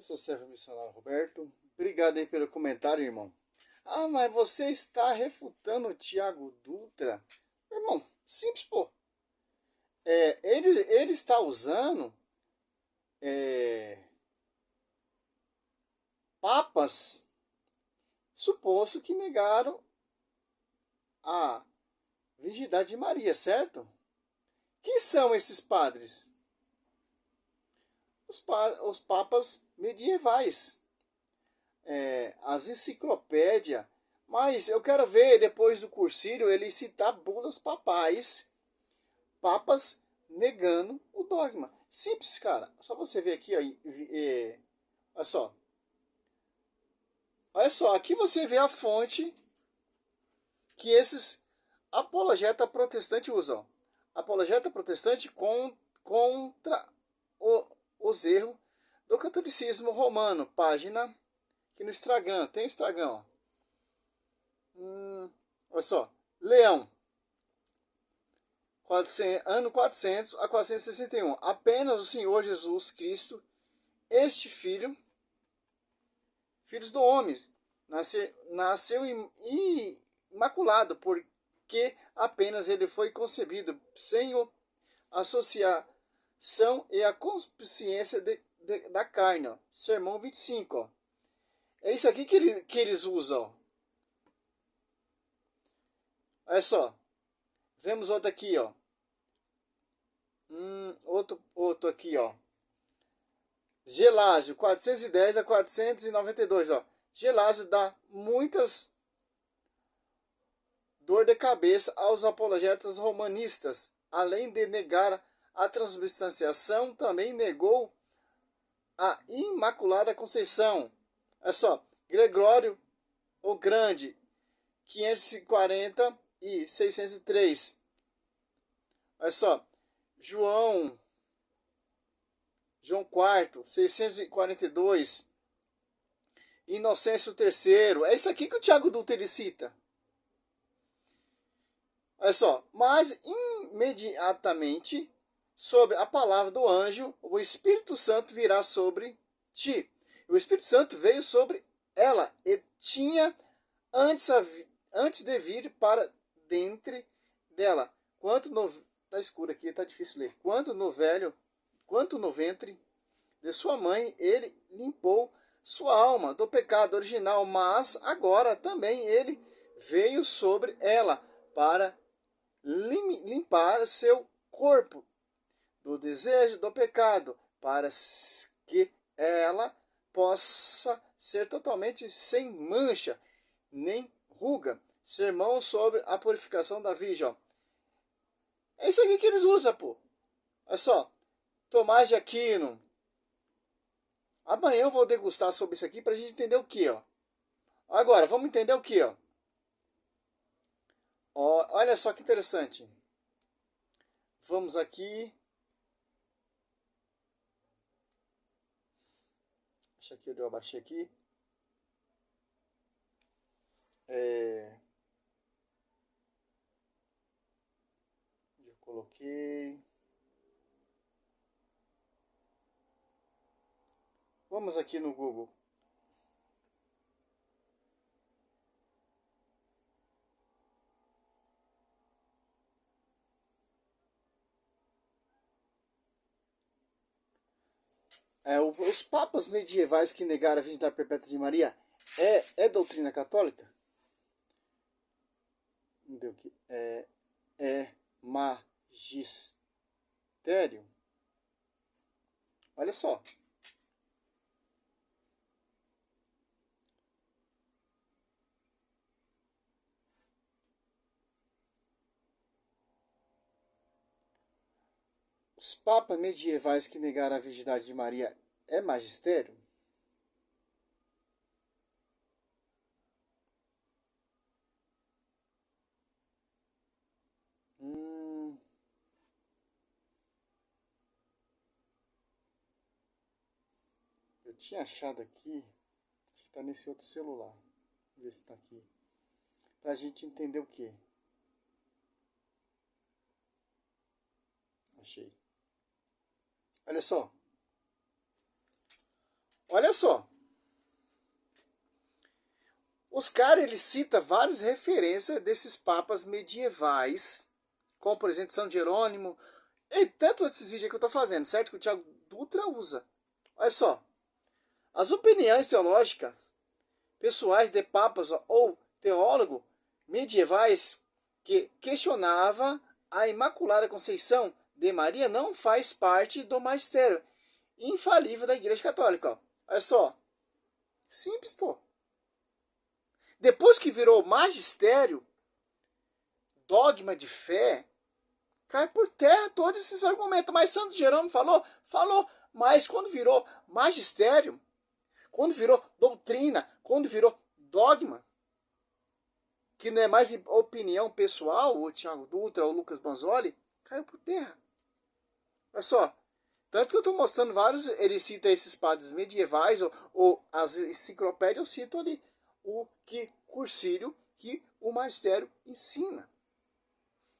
Eu sou o servo missionário Roberto. Obrigado aí pelo comentário, irmão. Ah, mas você está refutando o Tiago Dutra? Irmão, simples, pô. Ele está usando papas suposto que negaram a virgindade de Maria, certo? Quem são esses padres? Os papas medievais. As enciclopédias. Mas eu quero ver depois do Cursilho ele citar bulas papais, papas negando o dogma. Simples, cara. Só você ver aqui, ó, olha só. Olha só, aqui você vê a fonte que esses apologeta protestante usam. Apologeta protestante contra os erros do catolicismo romano. Página aqui no Instagram. Tem Instagram, ó. Olha só. Leão. Ano 400 a 461. Apenas o Senhor Jesus Cristo, este filhos do homem, nasceu imaculado, porque apenas ele foi concebido sem associação e a consciência da carne. Ó. Sermão 25. Ó. É isso aqui que eles usam. Ó. Olha só. Vemos outro aqui, ó. Outro aqui, ó. Gelásio, 410 a 492, ó. Gelásio dá muitas dor de cabeça aos apologetas romanistas. Além de negar a transubstanciação, também negou a Imaculada Conceição. Olha só, Gregório o Grande, 540 e 603. Olha só, João IV, 642. Inocêncio III. É isso aqui que o Tiago Dutra ele cita. Olha só. Mas imediatamente, sobre a palavra do anjo, o Espírito Santo virá sobre ti. O Espírito Santo veio sobre ela e tinha antes de vir para dentro dela. Tá escuro aqui, tá difícil ler. Quanto no ventre de sua mãe, ele limpou sua alma do pecado original, mas agora também ele veio sobre ela para limpar seu corpo do desejo do pecado, para que ela possa ser totalmente sem mancha, nem ruga. Sermão sobre a purificação da virgem. Ó. É isso aqui que eles usam, pô. Olha só. Tomás de Aquino. Amanhã eu vou degustar sobre isso aqui para a gente entender o que, ó. Agora, vamos entender o que, ó. Olha só que interessante. Vamos aqui. Deixa aqui, eu abaixei aqui. Eu coloquei. Vamos aqui no Google. Os papas medievais que negaram a virgindade perpétua de Maria é doutrina católica? Não deu aqui. É magistério? Olha só. Os papas medievais que negaram a virgindade de Maria é magistério? Eu tinha achado aqui, acho que está nesse outro celular. Vamos ver se está aqui. Para a gente entender o que. Achei. Olha só. Olha só. Os caras, eles citam várias referências desses papas medievais, como, por exemplo, São Jerônimo, e tanto esses vídeos que eu estou fazendo, certo? Que o Thiago Dutra usa. Olha só. As opiniões teológicas pessoais de papas ou teólogos medievais que questionava a Imaculada Conceição de Maria não faz parte do magistério infalível da Igreja Católica. Ó. Olha só. Simples, pô. Depois que virou magistério, dogma de fé, cai por terra todos esses argumentos. Mas Santo Jerônimo falou? Falou. Mas quando virou magistério, quando virou doutrina, quando virou dogma, que não é mais opinião pessoal, o Thiago Dutra ou o Lucas Banzoli, caiu por terra. Olha só. Tanto que eu estou mostrando vários, ele cita esses padres medievais, ou as enciclopédias, eu cito ali o que Cursílio, que o magistério ensina.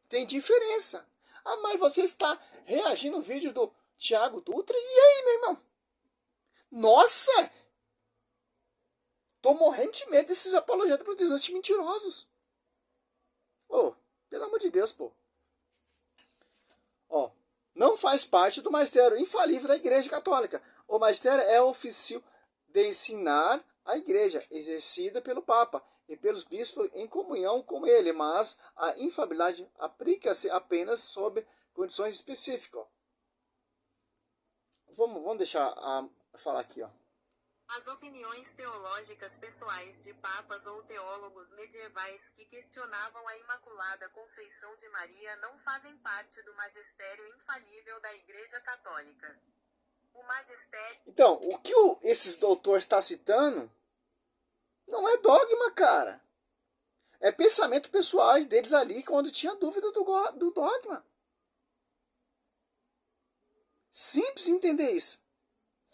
Tem diferença. Ah, mas você está reagindo ao vídeo do Thiago Dutra? E aí, meu irmão? Nossa! Tô morrendo de medo desses apologetas protestantes mentirosos. Oh, pelo amor de Deus, pô. Ó, não faz parte do magistério infalível da Igreja Católica. O magistério é o ofício de ensinar a Igreja, exercida pelo Papa e pelos bispos em comunhão com ele, mas a infalibilidade aplica-se apenas sob condições específicas. Vamos deixar falar aqui, ó. As opiniões teológicas pessoais de papas ou teólogos medievais que questionavam a Imaculada Conceição de Maria não fazem parte do magistério infalível da Igreja Católica. O magistério... Então, o que esses doutores estão citando não é dogma, cara. É pensamento pessoais deles ali quando tinha dúvida do dogma. Simples entender isso.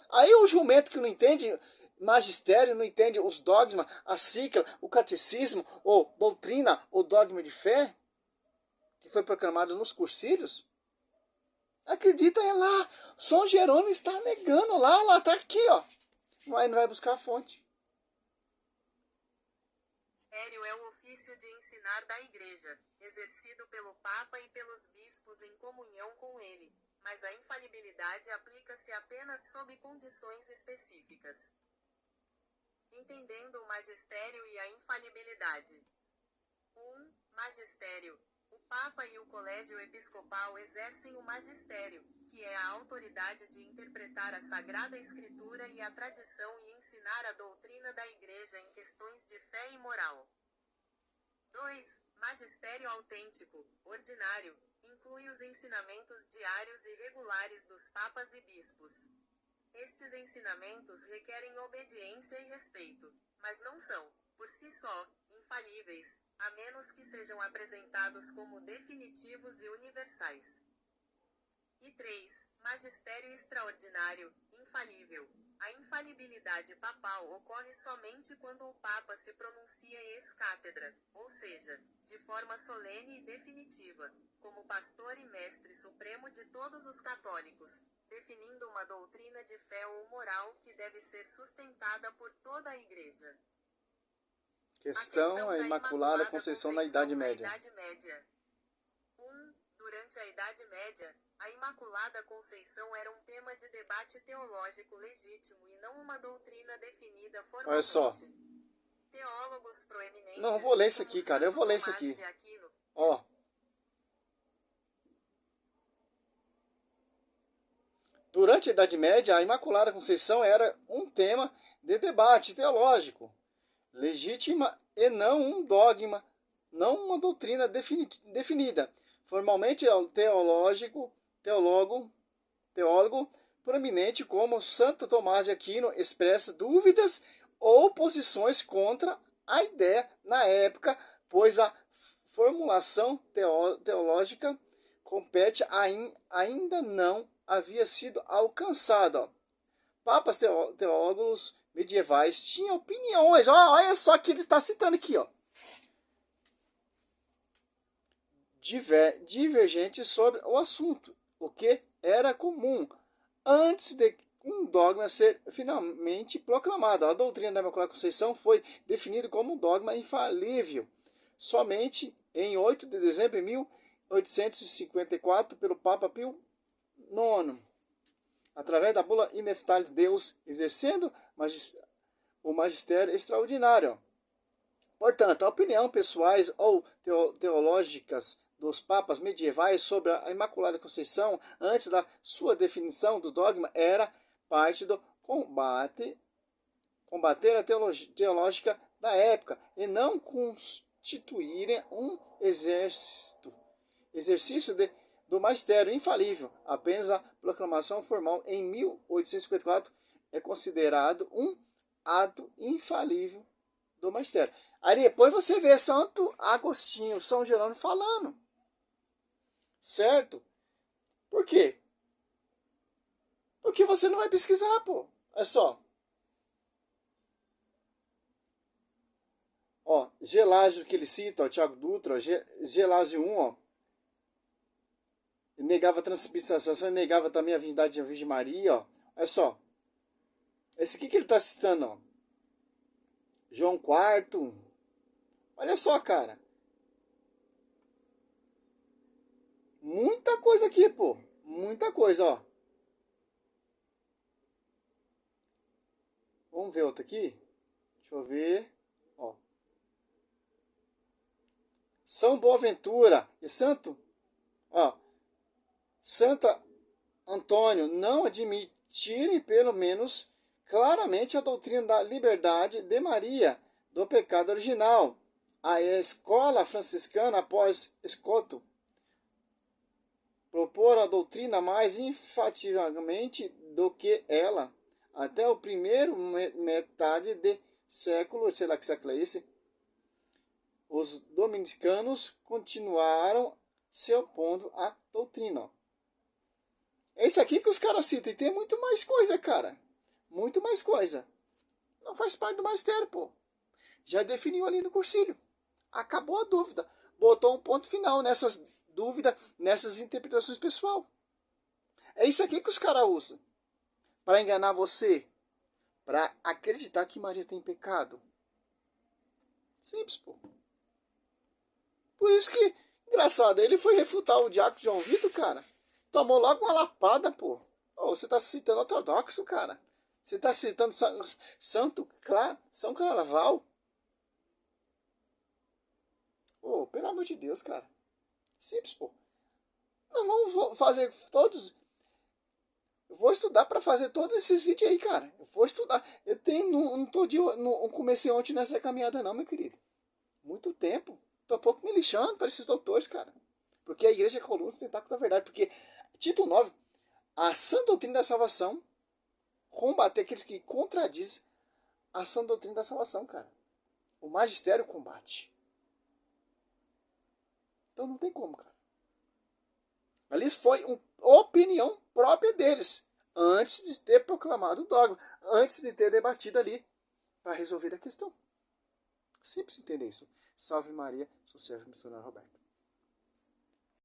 Aí o jumento que não entende magistério, não entende os dogmas, a cicla, o catecismo, ou doutrina, ou dogma de fé, que foi proclamado nos cursílios, acredita lá. São Jerônimo está negando lá, tá aqui, ó. Não vai buscar a fonte. É o ofício de ensinar da Igreja, exercido pelo Papa e pelos bispos em comunhão com ele, mas a infalibilidade aplica-se apenas sob condições específicas. Entendendo o magistério e a infalibilidade. 1. Magistério. O Papa e o Colégio Episcopal exercem o magistério, que é a autoridade de interpretar a Sagrada Escritura e a tradição e ensinar a doutrina da Igreja em questões de fé e moral. 2. Magistério autêntico, ordinário, inclui os ensinamentos diários e regulares dos papas e bispos. Estes ensinamentos requerem obediência e respeito, mas não são, por si só, infalíveis, a menos que sejam apresentados como definitivos e universais. E 3. Magistério extraordinário, infalível. A infalibilidade papal ocorre somente quando o Papa se pronuncia ex-cátedra, ou seja, de forma solene e definitiva, como pastor e mestre supremo de todos os católicos, definindo uma doutrina de fé ou moral que deve ser sustentada por toda a Igreja. Questão a Imaculada Conceição na Idade Média. Durante a Idade Média, a Imaculada Conceição era um tema de debate teológico legítimo e não uma doutrina definida formalmente. Olha só. Teólogos proeminentes... Não, eu vou ler isso aqui, cara. Eu vou ler isso aqui. Ó. Durante a Idade Média, a Imaculada Conceição era um tema de debate teológico legítima e não um dogma, não uma doutrina definida. Formalmente, o teólogo proeminente como Santo Tomás de Aquino expressa dúvidas ou posições contra a ideia na época, pois a formulação teológica compete ainda não havia sido alcançada. Papas teólogos medievais tinham opiniões, olha só que ele está citando aqui, ó, divergentes sobre o assunto, o que era comum antes de um dogma ser finalmente proclamado. A doutrina da Imaculada Conceição foi definida como um dogma infalível somente em 8 de dezembro de 1854 pelo Papa Pio IX, através da bula Ineftalis Deus, exercendo o magistério extraordinário. Portanto, a opinião pessoais ou teológicas dos papas medievais sobre a Imaculada Conceição antes da sua definição do dogma era parte do combater a teológica da época e não constituírem um exercício do magistério infalível. Apenas a proclamação formal em 1854 é considerado um ato infalível do magistério. Aí depois você vê Santo Agostinho, São Jerônimo falando. Certo? Por quê? Porque você não vai pesquisar, pô. É só. Ó, Gelásio que ele cita, ó, Tiago Dutra, ó, Gelásio 1, ó. Ele negava a transubstanciação, ele negava também a divindade da Virgem Maria, ó. Olha só. Esse aqui que ele está citando, ó. João IV. Olha só, cara. Muita coisa aqui, pô. Muita coisa, ó. Vamos ver outra aqui? Deixa eu ver. Ó. São Boaventura e Santo, ó, Santa Antônio não admitirem pelo menos claramente a doutrina da liberdade de Maria do pecado original. A escola franciscana, após Escoto, propor a doutrina mais enfaticamente do que ela, até o primeiro metade de século, sei lá que século é esse, os dominicanos continuaram se opondo à doutrina. É isso aqui que os caras citam. E tem muito mais coisa, cara. Muito mais coisa. Não faz parte do magistério, pô. Já definiu ali no cursilho. Acabou a dúvida. Botou um ponto final nessas dúvidas, nessas interpretações pessoal. É isso aqui que os caras usam. Para enganar você. Para acreditar que Maria tem pecado. Simples, pô. Por isso que, engraçado, ele foi refutar o diácono João Vitor, cara. Tomou logo uma lapada, pô. Oh, você tá citando ortodoxo, cara. Você tá citando São Carnaval. Oh, pelo amor de Deus, cara. Simples, pô. Não vamos fazer todos. Eu vou estudar para fazer todos esses vídeos aí, cara. Eu vou estudar. Eu tenho. Não comecei ontem nessa caminhada, não, meu querido. Muito tempo. Tô um pouco me lixando para esses doutores, cara. Porque a igreja é coluna sustentáculo da verdade. Porque, título 9, a sã doutrina da salvação, combater aqueles que contradizem a sã doutrina da salvação, cara. O magistério combate. Então não tem como, cara. Ali foi uma opinião própria deles. Antes de ter proclamado o dogma. Antes de ter debatido ali. Para resolver a questão. Simples entender isso. Salve Maria, sou Sérgio Missionário Roberto.